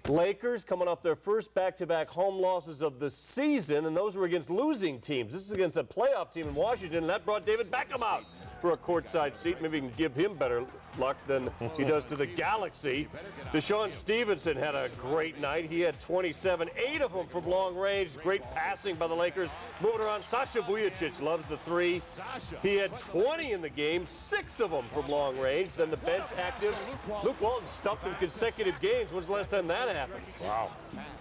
Lakers coming off their first back-to-back home losses of the season, and those were against losing teams. This is against a playoff team in Washington, and that brought David Beckham out for a courtside seat. Maybe we can give him better luck than he does to the Galaxy. Deshaun Stevenson had a great night. He had 27, 8 of them from long range. Great passing by the Lakers. Moving around, Sasha Vujacic loves the three. He had 20 in the game, 6 of them from long range. Then the bench active. Luke Walton stuffed in consecutive games. When's the last time that happened? Wow.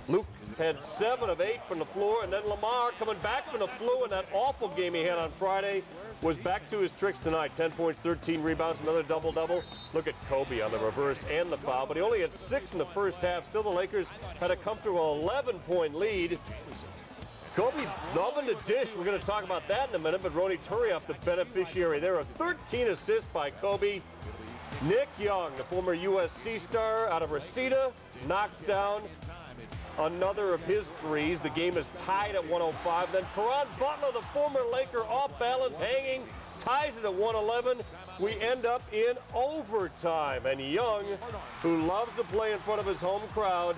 Luke had 7 of 8 from the floor, and then Lamar coming back from the flu in that awful game he had on Friday was back to his tricks tonight. 10 points, 13 rebounds, another double-double. Look at Kobe on the reverse and the foul, but he only had 6 in the first half. Still, the Lakers had a comfortable 11-point lead. Kobe loving to dish. We're going to talk about that in a minute, but Ronny Turiaf, the beneficiary there. A 13 assists by Kobe. Nick Young, the former USC star out of Reseda, knocks down another of his threes. The game is tied at 105. Then Caron Butler, the former Laker, off balance, hanging, ties it at 111. We end up in overtime. And Young, who loves to play in front of his home crowd,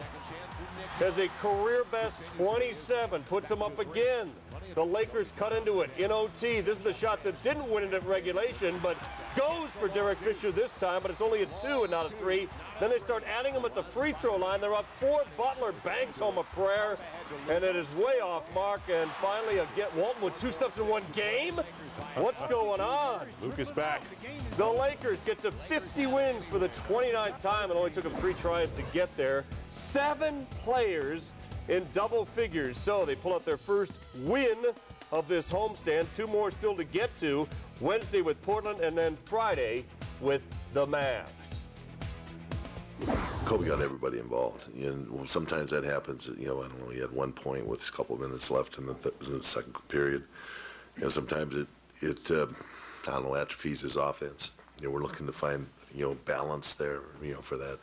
has a career-best 27, puts him up again. The Lakers cut into it in OT. This is the shot that didn't win it at regulation, but goes for Derek Fisher this time, but it's only a 2 and not a 3. Then they start adding him at the free throw line. They're up 4. Butler banks home a prayer, and it is way off mark. And finally, Walton with 2 stuffs in one game. What's going on? Luke is back. The Lakers get to 50 wins for the 29th time. It only took them 3 tries to get there. 7 players in double figures. So they pull out their first win of this homestand. 2 more still to get to. Wednesday with Portland, and then Friday with the Mavs. Kobe got everybody involved. Sometimes that happens. I don't know, he had 1 point with a couple of minutes left in the second period. Sometimes it I don't know, atrophies his offense. We're looking to find, balance there, for that.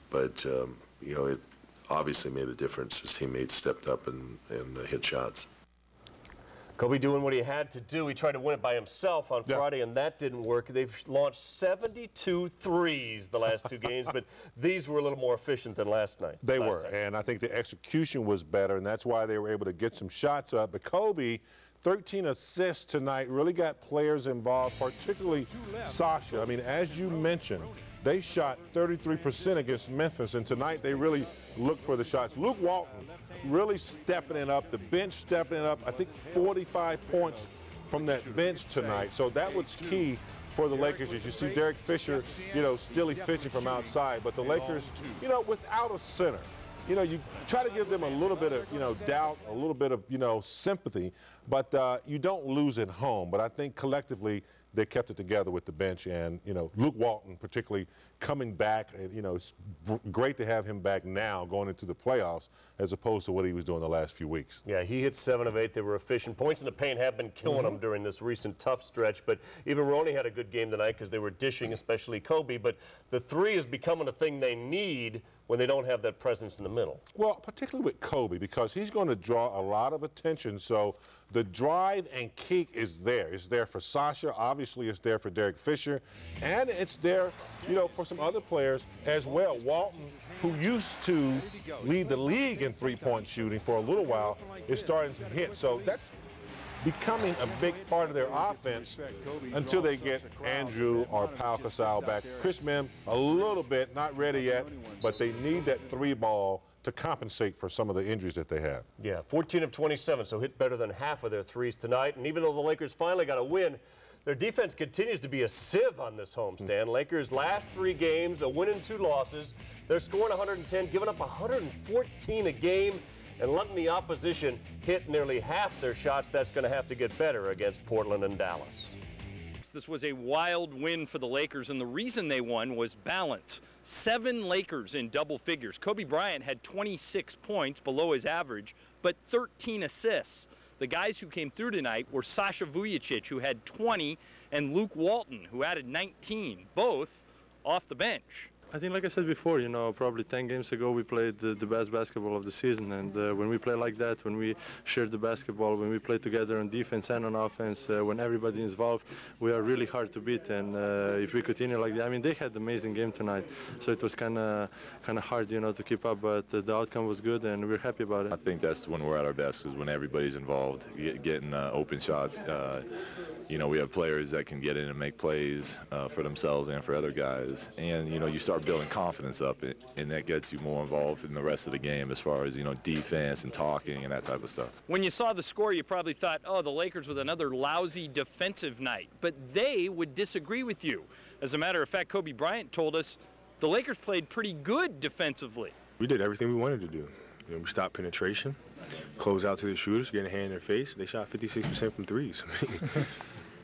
But, it obviously made a difference. His teammates stepped up and hit shots. Kobe doing what he had to do. He tried to win it by himself on Friday, and that didn't work. They've launched 72 threes the last 2 games, but these were a little more efficient than last night. They were, and I think the execution was better, and that's why they were able to get some shots up. But Kobe, 13 assists tonight, really got players involved, particularly Sasha. I mean, as you mentioned, they shot 33% against Memphis, and tonight they really looked for the shots. Luke Walton really stepping it up, the bench stepping it up. I think 45 points from that bench tonight. So that was key for the Lakers. As you see Derek Fisher, still efficient from outside, but the Lakers, without a center, you try to give them a little bit of, doubt, a little bit of, sympathy, but you don't lose at home. But I think collectively they kept it together with the bench, and, Luke Walton particularly coming back. It's great to have him back now going into the playoffs as opposed to what he was doing the last few weeks. Yeah, he hit 7 of 8. They were efficient. Points in the paint have been killing them during this recent tough stretch, but even Ronny had a good game tonight because they were dishing, especially Kobe. But the 3 is becoming a thing they need when they don't have that presence in the middle. Well, particularly with Kobe, because he's going to draw a lot of attention. So the drive and kick is there. It's there for Sasha. Obviously, it's there for Derek Fisher. And it's there, for some other players as well. Walton, who used to lead the league in three-point shooting for a little while, is starting to hit. So that's becoming a big part of their offense until they get Andrew or Pau Gasol back. Chris Mim, a little bit, not ready yet, but they need that 3-ball to compensate for some of the injuries that they have. Yeah, 14 of 27, so hit better than half of their threes tonight. And even though the Lakers finally got a win, their defense continues to be a sieve on this homestand. Lakers last 3 games, a win and 2 losses. They're scoring 110, giving up 114 a game, and letting the opposition hit nearly half their shots. That's going to have to get better against Portland and Dallas. This was a wild win for the Lakers, and the reason they won was balance. 7 Lakers in double figures. Kobe Bryant had 26 points, below his average, but 13 assists. The guys who came through tonight were Sasha Vujacic, who had 20, and Luke Walton, who added 19, both off the bench. I think, like I said before, probably 10 games ago we played the best basketball of the season, and when we play like that, when we share the basketball, when we play together on defense and on offense, when everybody is involved, we are really hard to beat. And if we continue like that, I mean, they had an amazing game tonight, so it was kind of hard, to keep up. But the outcome was good, and we're happy about it. I think that's when we're at our best, is when everybody's involved, getting open shots. We have players that can get in and make plays for themselves and for other guys. And, you start building confidence up, and that gets you more involved in the rest of the game as far as, defense and talking and that type of stuff. When you saw the score, you probably thought, oh, the Lakers with another lousy defensive night. But they would disagree with you. As a matter of fact, Kobe Bryant told us the Lakers played pretty good defensively. We did everything we wanted to do. We stopped penetration, close out to the shooters, get a hand in their face. They shot 56% from threes.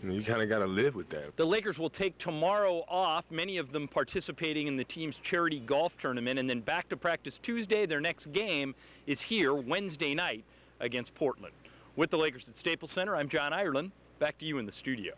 You kind of got to live with that. The Lakers will take tomorrow off, many of them participating in the team's charity golf tournament, and then back to practice Tuesday. Their next game is here Wednesday night against Portland. With the Lakers at Staples Center, I'm John Ireland. Back to you in the studio.